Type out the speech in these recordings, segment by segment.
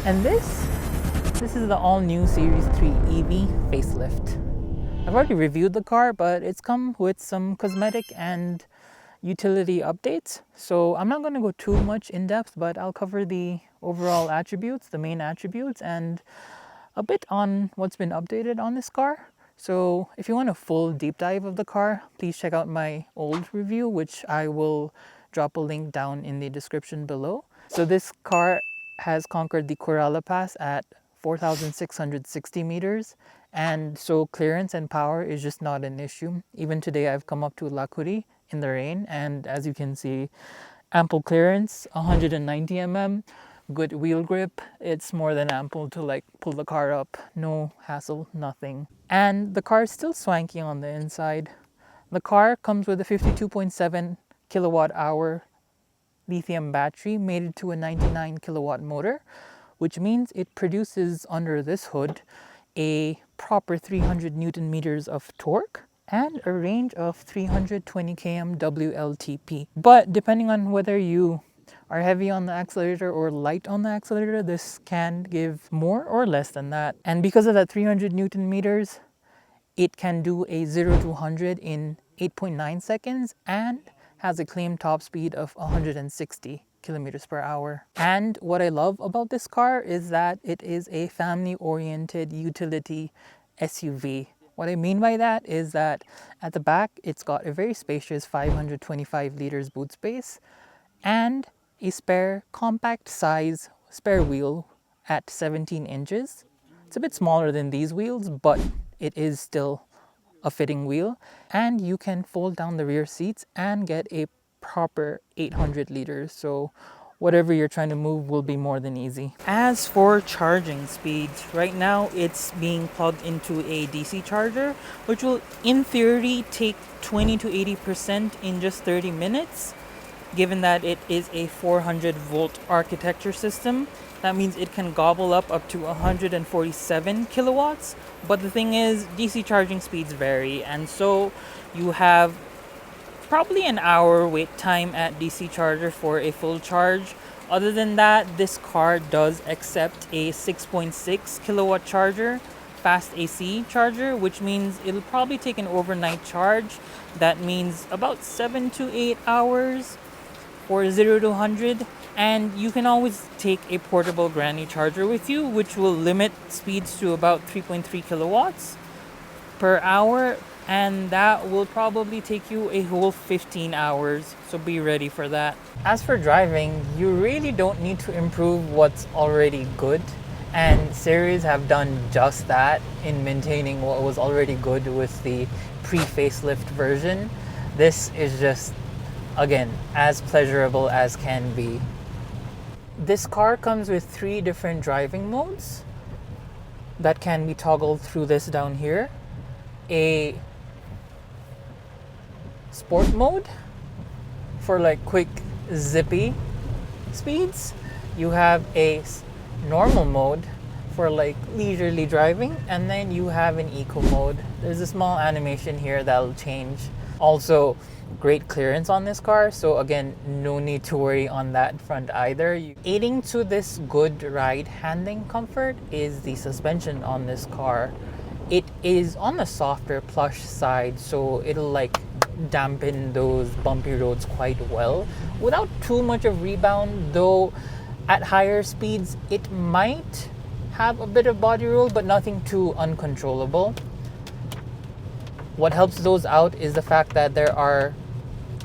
And this is the all-new Series 3 EV Facelift. I've already reviewed the car, but it's come with some cosmetic and utility updates. So I'm not going to go too much in depth, but I'll cover the overall attributes, the main attributes, and a bit on what's been updated on this car. So if you want a full deep dive of the car, please check out my old review, which I will drop a link down in the description below. So this car has conquered the Coralla Pass at 4,660 meters, and so clearance and power is just not an issue. Even today I've come up to Lakuri in the rain, and as you can see, ample clearance, 190 mm, good wheel grip. It's more than ample to like pull the car up, no hassle, nothing. And the car is still swanky on the inside. The car comes with a 52.7 kilowatt hour lithium battery mated to a 99 kilowatt motor, which means it produces under this hood a proper 300 newton meters of torque and a range of 320 km WLTP. But depending on whether you are heavy on the accelerator or light on the accelerator, this can give more or less than that. And because of that 300 newton meters, it can do a 0 to 100 in 8.9 seconds and has a claimed top speed of 160 kilometers per hour. And what I love about this car is that it is a family-oriented utility SUV. What I mean by that is that at the back, it's got a very spacious 525 liters boot space and a spare compact size spare wheel at 17 inches. It's a bit smaller than these wheels, but it is still a fitting wheel, and you can fold down the rear seats and get a proper 800 liters, so whatever you're trying to move will be more than easy. As for charging speeds, right now it's being plugged into a DC charger, which will in theory take 20 to 80% in just 30 minutes. Given that it is a 400 volt architecture system, that means it can gobble up to 147 kilowatts. But the thing is, DC charging speeds vary, and so you have probably an hour wait time at DC charger for a full charge. Other than that, this car does accept a 6.6 kilowatt charger, fast AC charger, which means it'll probably take an overnight charge. That means about 7 to 8 hours for 0 to 100. And you can always take a portable granny charger with you, which will limit speeds to about 3.3 kilowatts per hour, and that will probably take you a whole 15 hours, so be ready for that. As for driving, you really don't need to improve what's already good, and series have done just that in maintaining what was already good with the pre-facelift version. This is just, again, as pleasurable as can be. This car comes with 3 different driving modes that can be toggled through this down here. A sport mode for like quick zippy speeds. You have a normal mode for like leisurely driving, and then you have an eco mode. There's a small animation here that'll change. Also, great clearance on this car, so again, no need to worry on that front either. Aiding to this good ride handling comfort is the suspension on this car. It is on the softer plush side, so it'll like dampen those bumpy roads quite well without too much of rebound, though at higher speeds it might have a bit of body roll, but nothing too uncontrollable. What helps those out is the fact that there are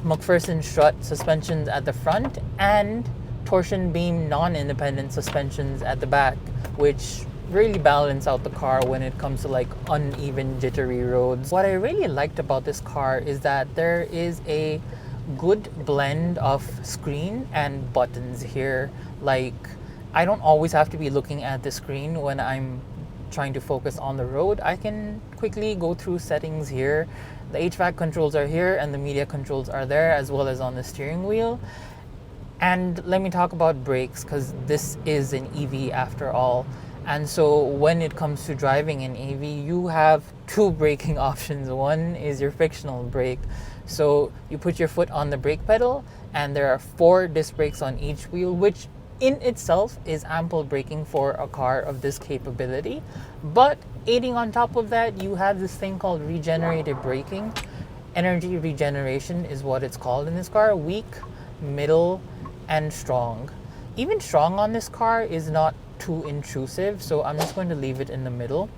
McPherson strut suspensions at the front and torsion beam non-independent suspensions at the back, which really balance out the car when it comes to like uneven jittery roads. What I really liked about this car is that there is a good blend of screen and buttons here. Like, I don't always have to be looking at the screen when I'm trying to focus on the road. I can quickly go through settings here. The HVAC controls are here and the media controls are there, as well as on the steering wheel. And let me talk about brakes, because this is an EV after all. And so when it comes to driving an EV, you have 2 braking options. One is your frictional brake. So you put your foot on the brake pedal and there are 4 disc brakes on each wheel, which in itself is ample braking for a car of this capability. But aiding on top of that, you have this thing called regenerative braking. Energy regeneration is what it's called in this car. Weak, middle, and strong. Even strong on this car is not too intrusive, so I'm just going to leave it in the middle.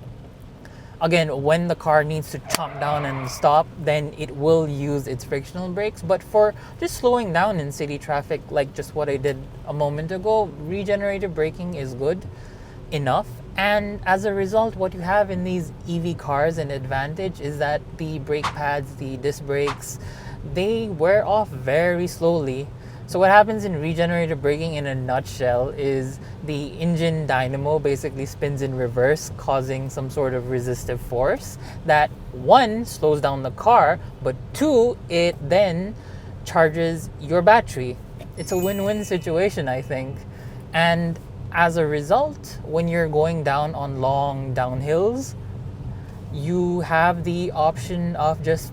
Again, when the car needs to chomp down and stop, then it will use its frictional brakes. But for just slowing down in city traffic, like just what I did a moment ago, regenerative braking is good enough. And as a result, what you have in these EV cars, an advantage is that the brake pads, the disc brakes, they wear off very slowly. So what happens in regenerative braking in a nutshell is the engine dynamo basically spins in reverse, causing some sort of resistive force that, one, slows down the car, but two, it then charges your battery. It's a win-win situation, I think. And as a result, when you're going down on long downhills, you have the option of just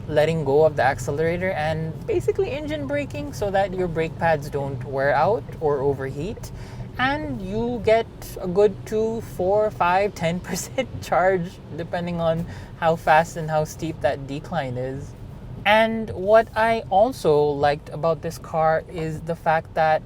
letting go of the accelerator and basically engine braking so that your brake pads don't wear out or overheat, and you get a good 2, 4, 5, 10% charge depending on how fast and how steep that decline is. And what I also liked about this car is the fact that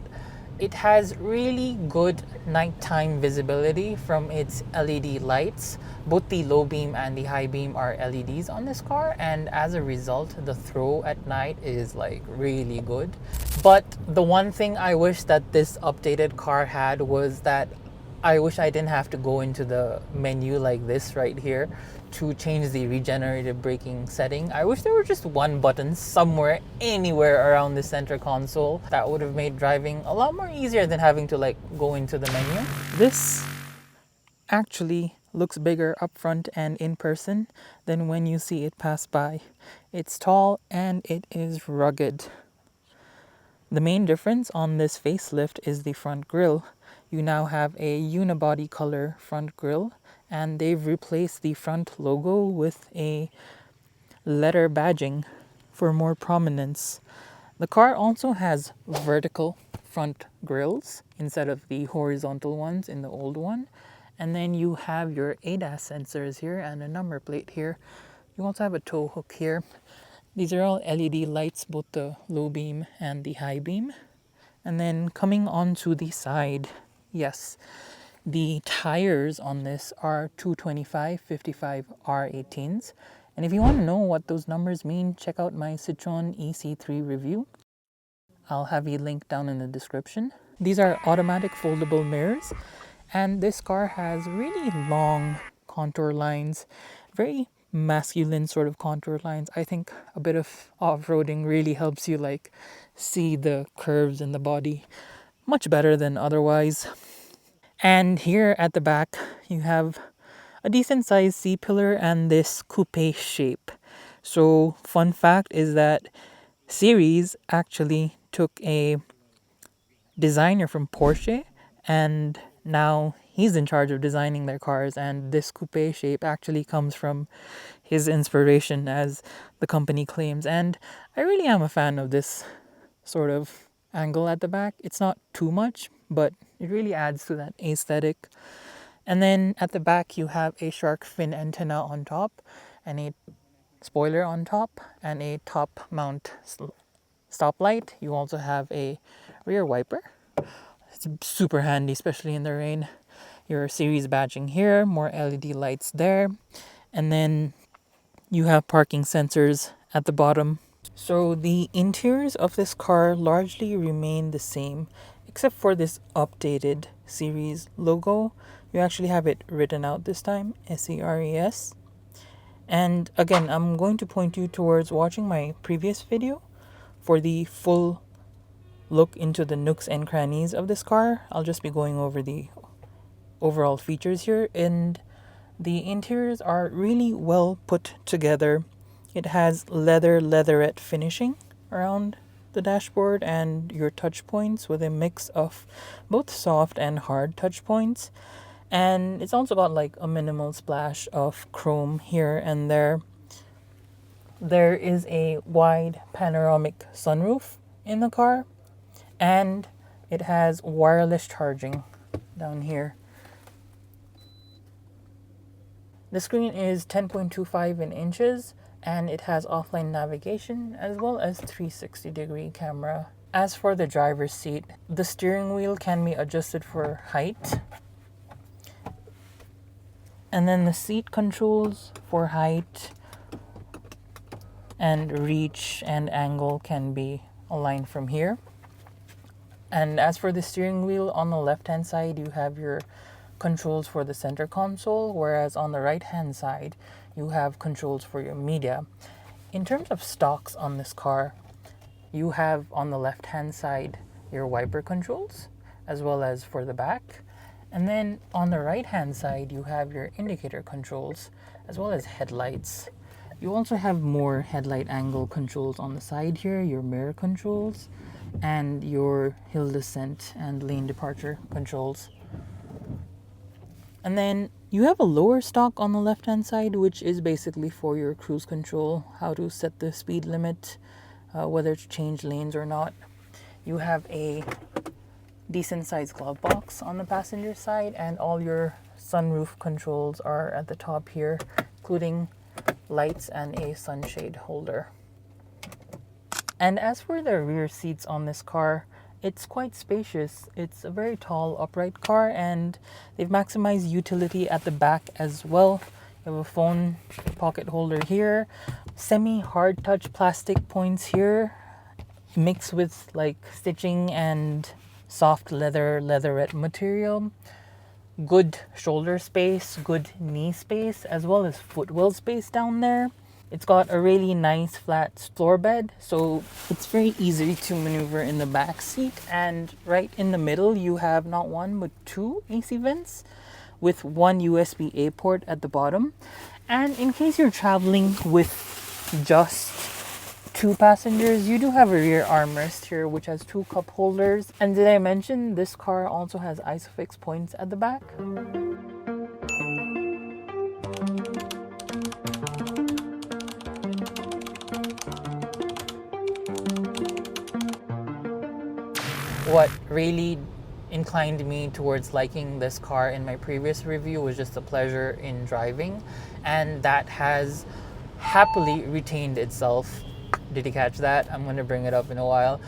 it has really good nighttime visibility from its LED lights. Both the low beam and the high beam are LEDs on this car, and as a result, the throw at night is like really good. But the one thing I wish that this updated car had was that I wish I didn't have to go into the menu like this right here to change the regenerative braking setting. I wish there were just one button somewhere, anywhere around the center console. That would have made driving a lot more easier than having to like go into the menu. This actually looks bigger up front and in person than when you see it pass by. It's tall and it is rugged. The main difference on this facelift is the front grille. You now have a unibody color front grille, and they've replaced the front logo with a letter badging for more prominence. The car also has vertical front grilles instead of the horizontal ones in the old one. And then you have your ADAS sensors here and a number plate here. You also have a tow hook here. These are all LED lights, both the low beam and the high beam. And then coming onto the side, yes, the tires on this are 225/55 R18s. And if you want to know what those numbers mean, check out my Citroen EC3 review. I'll have a link down in the description. These are automatic foldable mirrors, and this car has really long contour lines, very masculine sort of contour lines. I think a bit of off-roading really helps you like see the curves in the body much better than otherwise. And here at the back, you have a decent sized C-pillar and this coupe shape. So fun fact is that Series actually took a designer from Porsche, and now he's in charge of designing their cars, and this coupe shape actually comes from his inspiration, as the company claims. And I really am a fan of this sort of angle at the back. It's not too much, but it really adds to that aesthetic. And then at the back you have a shark fin antenna on top and a spoiler on top and a top mount stoplight. You also have a rear wiper. It's super handy, especially in the rain. Your series badging here, more LED lights there, and then you have parking sensors at the bottom. So the interiors of this car largely remain the same, except for this updated series logo. You actually have it written out this time, SERES. And again, I'm going to point you towards watching my previous video for the full look into the nooks and crannies of this car. I'll just be going over the overall features here, and the interiors are really well put together. It has leatherette finishing around the dashboard and your touch points with a mix of both soft and hard touch points. And it's also got like a minimal splash of chrome here and there. There is a wide panoramic sunroof in the car, and It has wireless charging down here. The screen is 10.25 in inches and it has offline navigation as well as 360-degree camera. As for the driver's seat, the steering wheel can be adjusted for height. And then the seat controls for height and reach and angle can be aligned from here. And as for the steering wheel, on the left hand side you have your controls for the center console, whereas on the right hand side you have controls for your media. In terms of stocks on this car, you have on the left hand side your wiper controls as well as for the back, and then on the right hand side you have your indicator controls as well as headlights. You also have more headlight angle controls on the side here, your mirror controls and your hill descent and lane departure controls. And then you have a lower stock on the left hand side, which is basically for your cruise control, how to set the speed limit, whether to change lanes or not. You have a decent sized glove box on the passenger side, and all your sunroof controls are at the top here, including lights and a sunshade holder. And as for the rear seats on this car, it's quite spacious. It's a very tall upright car and they've maximized utility at the back as well. You have a phone pocket holder here, semi hard touch plastic points here mixed with like stitching and soft leatherette material. Good shoulder space, good knee space, as well as footwell space down there. It's got a really nice flat floor bed, so it's very easy to maneuver in the back seat. And right in the middle, you have not one but two AC vents with one USB-A port at the bottom. And in case you're traveling with just two passengers, you do have a rear armrest here, which has two cup holders. And did I mention this car also has ISOFIX points at the back? What really inclined me towards liking this car in my previous review was just the pleasure in driving, and that has happily retained itself. Did you catch that? I'm going to bring it up in a while.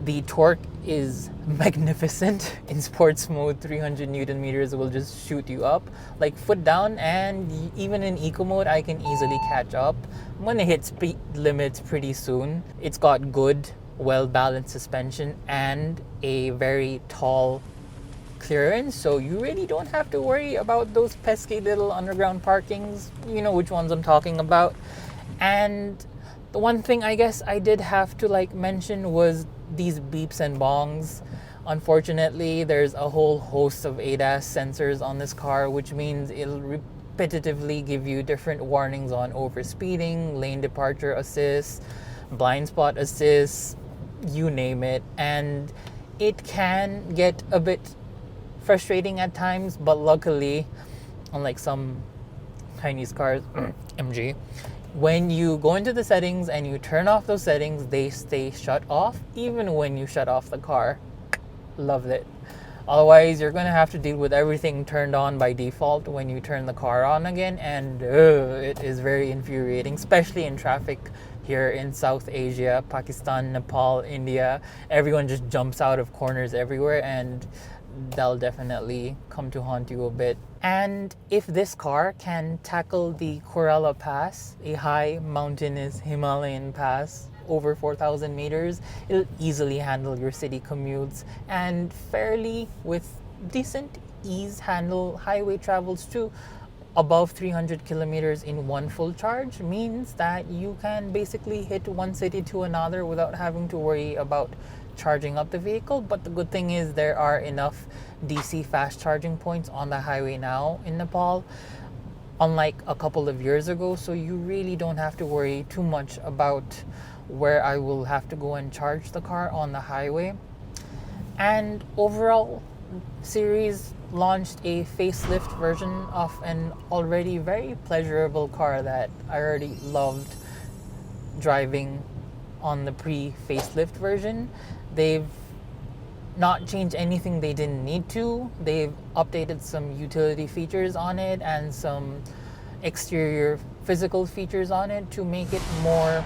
The torque is magnificent. In sports mode, 300 Newton meters will just shoot you up like foot down, and even in eco mode I can easily catch up. I'm going to hit speed limits pretty soon. It's got good well-balanced suspension and a very tall clearance, so you really don't have to worry about those pesky little underground parkings. You know which ones I'm talking about. And the one thing I guess I did have to mention was these beeps and bongs. Unfortunately, there's a whole host of ADAS sensors on this car, which means it'll repetitively give you different warnings on overspeeding, lane departure assist, blind spot assist, you name it. And it can get a bit frustrating at times, but luckily, unlike some Chinese cars, MG, when you go into the settings and you turn off those settings, they stay shut off even when you shut off the car. Loved it. Otherwise, you're gonna have to deal with everything turned on by default when you turn the car on again, and it is very infuriating, especially in traffic here in South Asia, Pakistan, Nepal, India. Everyone just jumps out of corners everywhere, and that'll definitely come to haunt you a bit. And if this car can tackle the Korala Pass, a high mountainous Himalayan pass over 4,000 meters, it'll easily handle your city commutes and fairly with decent ease handle highway travels too. Above 300 kilometers in one full charge means that you can basically hit one city to another without having to worry about charging up the vehicle. But the good thing is there are enough DC fast charging points on the highway now in Nepal, unlike a couple of years ago, so you really don't have to worry too much about where I will have to go and charge the car on the highway. And overall, series launched a facelift version of an already very pleasurable car that I already loved driving on the pre-facelift version. They've not change anything they didn't need to. They've updated some utility features on it and some exterior physical features on it to make it more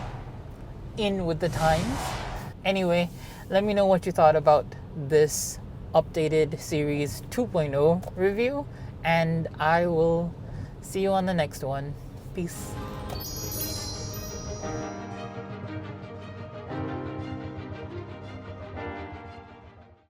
in with the times. Anyway, let me know what you thought about this updated Series 2.0 review, and I will see you on the next one. Peace.